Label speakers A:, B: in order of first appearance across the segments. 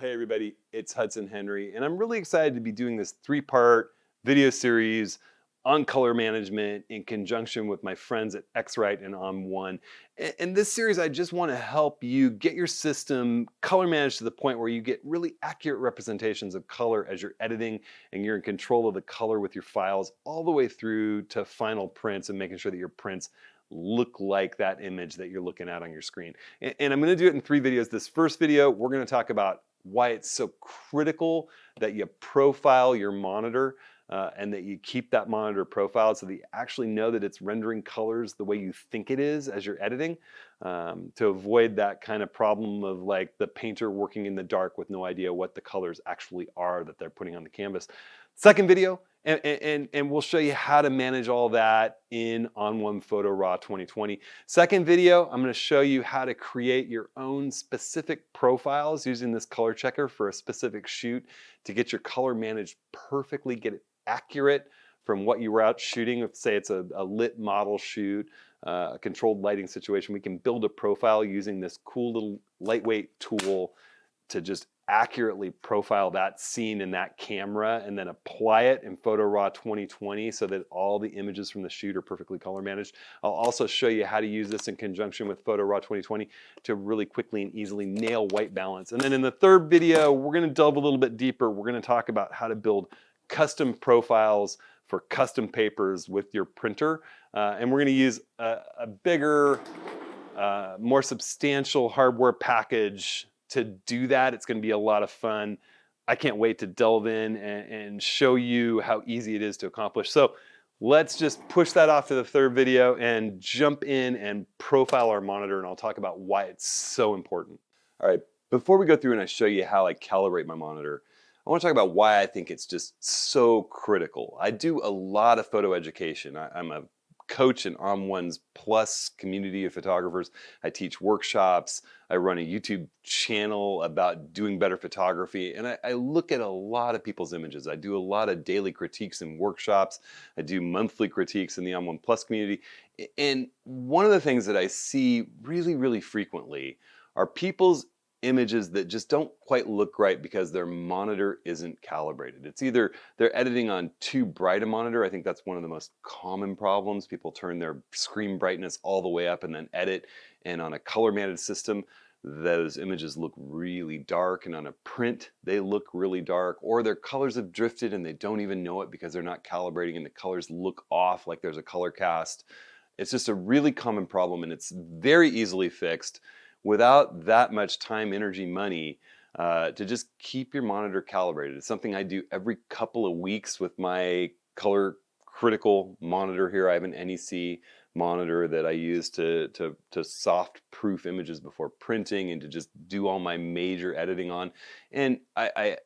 A: Hey everybody, it's Hudson Henry, and I'm really excited to be doing this three-part video series on color management in conjunction with my friends at X-Rite and On1. In this series, I just want to help you get your system color managed to the point where you get really accurate representations of color as you're editing and you're in control of the color with your files all the way through to final prints and making sure that your prints look like that image that you're looking at on your screen. And I'm going to do it in 3 videos. This first video, we're going to talk about why it's so critical that you profile your monitor and that you keep that monitor profiled so that you actually know that it's rendering colors the way you think it is as you're editing, to avoid that kind of problem of like the painter working in the dark with no idea what the colors actually are that they're putting on the canvas. Second video, and we'll show you how to manage all that in On1 Photo Raw 2020. Second video, I'm going to show you how to create your own specific profiles using this color checker for a specific shoot to get your color managed perfectly, get it accurate from what you were out shooting. If say it's a lit model shoot, a controlled lighting situation, we can build a profile using this cool little lightweight tool to just accurately profile that scene in that camera and then apply it in Photo Raw 2020 so that all the images from the shoot are perfectly color managed. I'll also show you how to use this in conjunction with Photo Raw 2020 to really quickly and easily nail white balance. And then in the third video, we're going to delve a little bit deeper. We're going to talk about how to build custom profiles for custom papers with your printer. And we're going to use a bigger, more substantial hardware package to do that. It's going to be a lot of fun. I can't wait to delve in and show you how easy it is to accomplish. So let's just push that off to the third video and jump in and profile our monitor, and I'll talk about why it's so important. All right, before we go through and I show you how I calibrate my monitor, I want to talk about why I think it's just so critical. I do a lot of photo education. I'm a coach in On1's Plus community of photographers. I teach workshops. I run a YouTube channel about doing better photography. And I look at a lot of people's images. I do a lot of daily critiques and workshops. I do monthly critiques in the On1 Plus community. And one of the things that I see really, really frequently are people's images that just don't quite look right because their monitor isn't calibrated. It's either they're editing on too bright a monitor. I think that's one of the most common problems. People turn their screen brightness all the way up and then edit. And on a color managed system, those images look really dark, and on a print, they look really dark, or their colors have drifted and they don't even know it because they're not calibrating and the colors look off like there's a color cast. It's just a really common problem, and it's very easily fixed without that much time, energy, money, to just keep your monitor calibrated. It's something I do every couple of weeks with my color critical monitor here. I have an NEC monitor that I use to soft proof images before printing and to just do all my major editing on. And I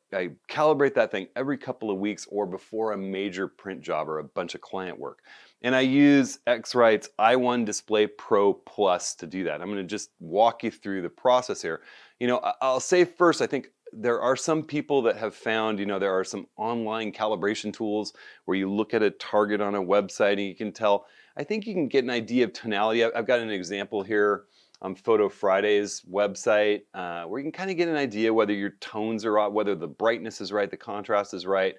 A: calibrate that thing every couple of weeks or before a major print job or a bunch of client work. And I use X-Rite's i1 Display Pro Plus to do that. I'm going to just walk you through the process here. You know, I'll say first, I think there are some people that have found, you know, there are some online calibration tools where you look at a target on a website and you can tell. I think you can get an idea of tonality. I've got an example here on Photo Friday's website where you can kind of get an idea whether your tones are right, whether the brightness is right, the contrast is right.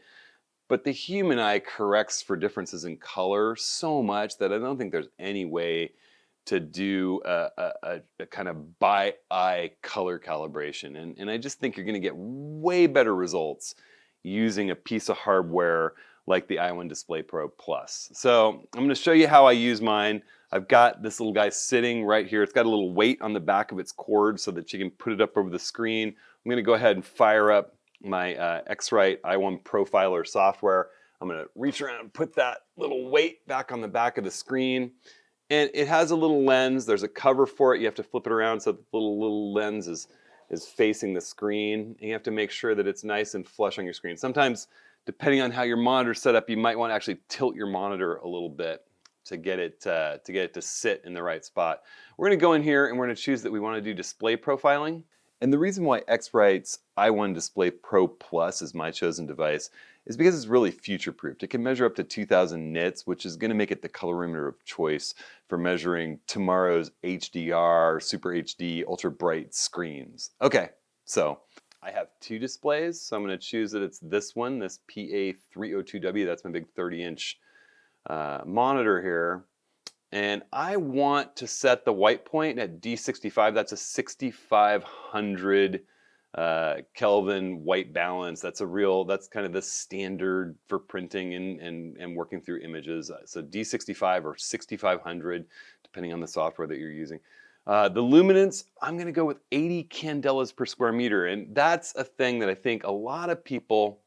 A: But the human eye corrects for differences in color so much that I don't think there's any way to do a kind of by eye color calibration. And I just think you're going to get way better results using a piece of hardware like the i1 Display Pro Plus. So I'm going to show you how I use mine. I've got this little guy sitting right here. It's got a little weight on the back of its cord so that you can put it up over the screen. I'm going to go ahead and fire up my X-Rite i1 Profiler software. I'm going to reach around and put that little weight back on the back of the screen. And it has a little lens. There's a cover for it. You have to flip it around so the little lens is facing the screen. And you have to make sure that it's nice and flush on your screen. Sometimes, depending on how your monitor's set up, you might want to actually tilt your monitor a little bit to get it to sit in the right spot. We're going to go in here and we're going to choose that we want to do display profiling. And the reason why X-Rite's i1 Display Pro Plus is my chosen device is because it's really future-proofed. It can measure up to 2000 nits, which is going to make it the colorimeter of choice for measuring tomorrow's HDR, Super HD, ultra bright screens. Okay, so I have two displays, so I'm going to choose that it's this one, this PA302W. That's my big 30-inch monitor here. And I want to set the white point at D65. That's a 6500 Kelvin white balance. That's kind of the standard for printing and working through images. So D65 or 6500, depending on the software that you're using. The luminance, I'm going to go with 80 candelas per square meter. And that's a thing that I think a lot of people,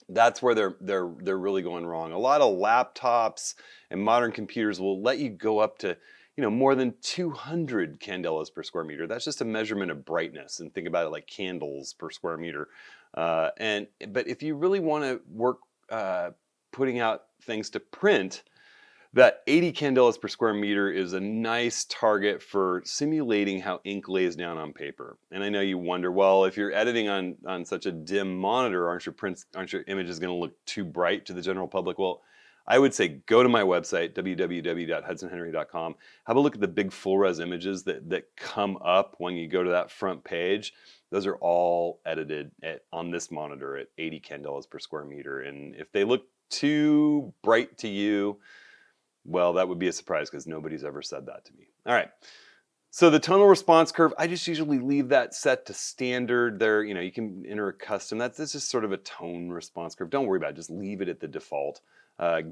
A: that's where they're really going wrong. A lot of laptops and modern computers will let you go up to, more than 200 candelas per square meter. That's just a measurement of brightness, and think about it like candles per square meter. But if you really want to work putting out things to print, that 80 candelas per square meter is a nice target for simulating how ink lays down on paper. And I know you wonder, well, if you're editing on such a dim monitor, aren't your images going to look too bright to the general public? Well, I would say go to my website, www.hudsonhenry.com. Have a look at the big full-res images that come up when you go to that front page. Those are all edited on this monitor at 80 candelas per square meter. And if they look too bright to you, well, that would be a surprise because nobody's ever said that to me. All right. So the tonal response curve, I just usually leave that set to standard. There, you can enter a custom. That's just sort of a tone response curve. Don't worry about it. Just leave it at the default.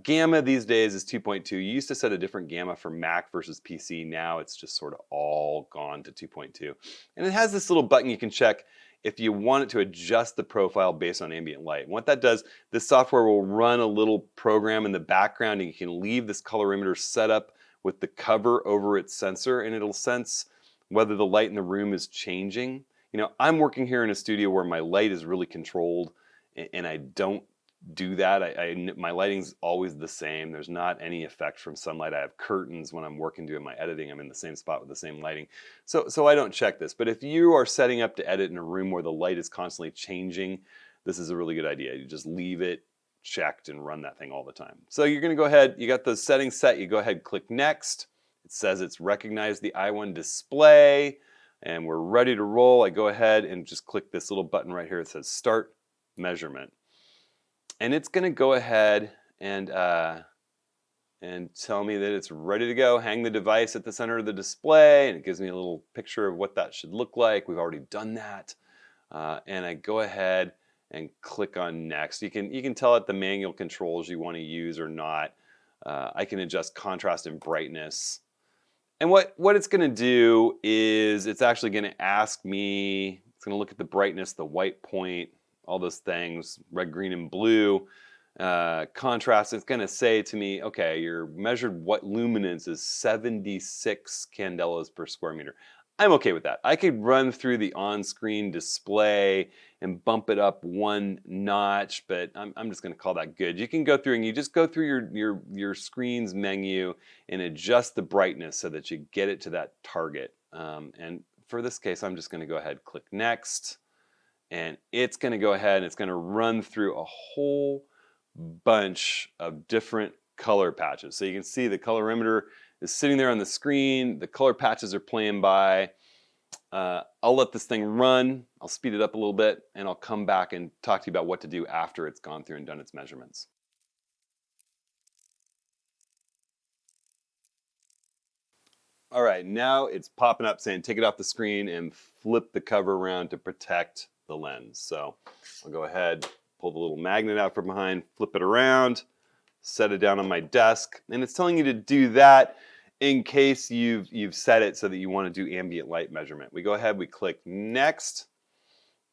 A: Gamma these days is 2.2. You used to set a different gamma for Mac versus PC. Now it's just sort of all gone to 2.2. And it has this little button you can check if you want it to adjust the profile based on ambient light. And what that does, this software will run a little program in the background, and you can leave this colorimeter set up with the cover over its sensor, and it'll sense whether the light in the room is changing. I'm working here in a studio where my light is really controlled, and I don't do that. My lighting's always the same. There's not any effect from sunlight. I have curtains when I'm working doing my editing. I'm in the same spot with the same lighting. So I don't check this. But if you are setting up to edit in a room where the light is constantly changing, this is a really good idea. You just leave it checked and run that thing all the time. So you're going to go ahead, you got those settings set, you go ahead, click next. It says it's recognized the I1 display and we're ready to roll. I go ahead and just click this little button right here. It says start measurement. And it's going to go ahead and tell me that it's ready to go. Hang the device at the center of the display, and it gives me a little picture of what that should look like. We've already done that. And I go ahead and click on next. You can tell it the manual controls you want to use or not. I can adjust contrast and brightness. And what it's going to do is it's actually going to ask me, it's going to look at the brightness, the white point, all those things, red, green, and blue. Contrast, it's going to say to me, okay, your measured what luminance is 76 candelas per square meter. I'm okay with that. I could run through the on-screen display and bump it up one notch, but I'm just going to call that good. You can go through and you just go through your screen's menu and adjust the brightness so that you get it to that target. And for this case, I'm just going to go ahead, click next, and it's going to go ahead and it's going to run through a whole bunch of different color patches. So you can see the colorimeter is sitting there on the screen. The color patches are playing by. I'll let this thing run. I'll speed it up a little bit, and I'll come back and talk to you about what to do after it's gone through and done its measurements. All right, now it's popping up saying take it off the screen and flip the cover around to protect the lens. So I'll go ahead, pull the little magnet out from behind, flip it around, set it down on my desk, and it's telling you to do that in case you've set it so that you want to do ambient light measurement. We go ahead, we click next,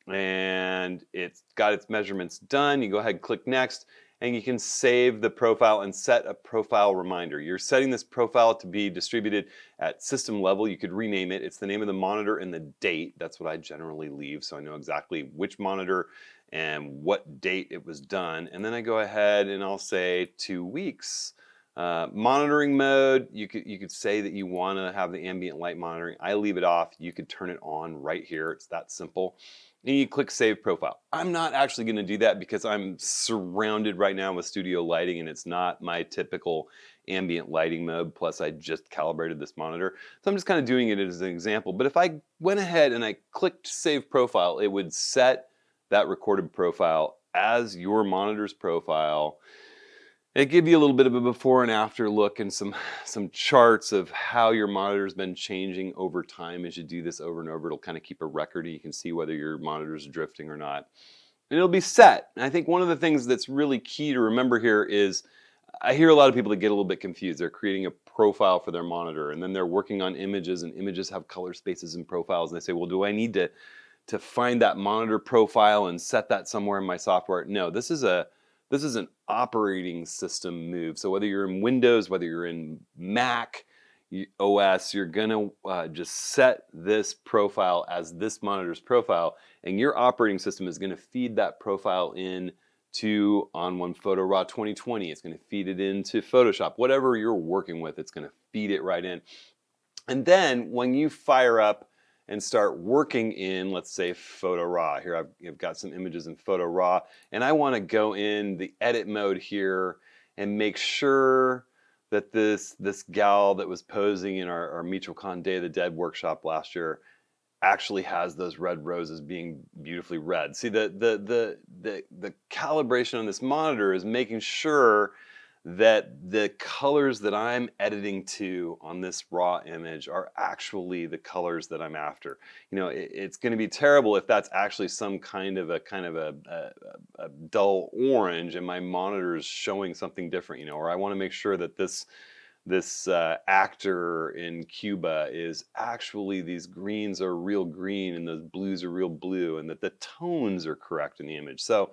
A: and it's got its measurements done. You go ahead, click next, and you can save the profile and set a profile reminder. You're setting this profile to be distributed at system level. You could rename it. It's the name of the monitor and the date. That's what I generally leave, so I know exactly which monitor and what date it was done. And then I go ahead and I'll say 2 weeks. Monitoring mode, you could say that you want to have the ambient light monitoring. I leave it off. You could turn it on right here. It's that simple. and you click Save Profile. I'm not actually going to do that because I'm surrounded right now with studio lighting, and it's not my typical ambient lighting mode. Plus, I just calibrated this monitor. So I'm just kind of doing it as an example. But if I went ahead and I clicked Save Profile, it would set that recorded profile as your monitor's profile. It gives you a little bit of a before and after look and some charts of how your monitor's been changing over time. As you do this over and over, it'll kind of keep a record, and you can see whether your monitor's drifting or not. And it'll be set. And I think one of the things that's really key to remember here is I hear a lot of people that get a little bit confused. They're creating a profile for their monitor, and then they're working on images, and images have color spaces and profiles, and they say, well, do I need to find that monitor profile and set that somewhere in my software? No, this is an operating system move. So whether you're in Windows, whether you're in Mac OS, you're gonna just set this profile as this monitor's profile, and your operating system is gonna feed that profile in to On1 Photo Raw 2020. It's gonna feed it into Photoshop. Whatever you're working with, it's gonna feed it right in. And then when you fire up and start working in, let's say, Photo Raw. Here I've got some images in Photo Raw, and I want to go in the edit mode here and make sure that this gal that was posing in our MetroCon Day of the Dead workshop last year actually has those red roses being beautifully red. See, the calibration on this monitor is making sure that the colors that I'm editing to on this raw image are actually the colors that I'm after. You know, it's going to be terrible if that's actually some kind of a dull orange and my monitor is showing something different. You know, or I want to make sure that this actor in Cuba is actually, these greens are real green and those blues are real blue, and that the tones are correct in the image. So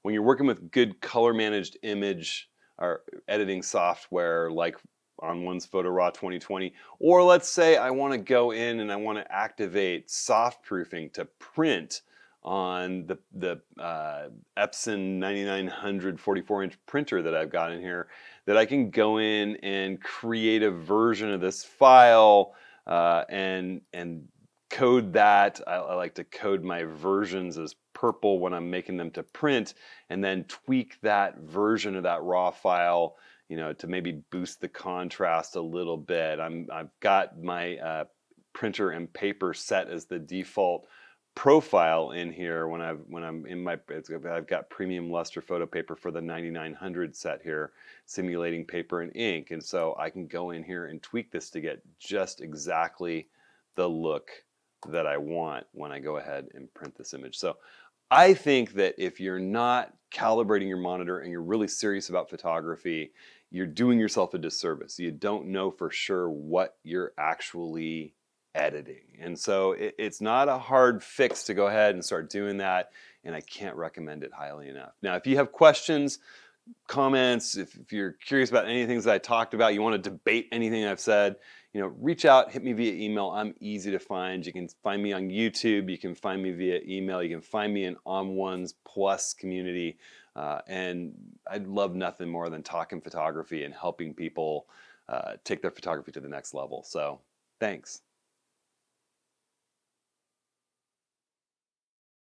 A: when you're working with good color managed image or editing software like On1's Photo Raw 2020, or let's say I want to go in and I want to activate soft proofing to print on the Epson 9900 44-inch printer that I've got in here, that I can go in and create a version of this file and code that. I like to code my versions as purple when I'm making them to print, and then tweak that version of that raw file, you know, to maybe boost the contrast a little bit. I've got my printer and paper set as the default profile in here when I'm in my, I've got premium luster photo paper for the 9900 set here, simulating paper and ink, and so I can go in here and tweak this to get just exactly the look that I want when I go ahead and print this image. So I think that if you're not calibrating your monitor and you're really serious about photography, you're doing yourself a disservice. You don't know for sure what you're actually editing. And so it's not a hard fix to go ahead and start doing that, and I can't recommend it highly enough. Now, if you have questions, comments, if you're curious about anything that I talked about, you want to debate anything I've said, you know, reach out, hit me via email. I'm easy to find. You can find me on YouTube. You can find me via email. You can find me in On1's Plus community. And I'd love nothing more than talking photography and helping people take their photography to the next level. So thanks.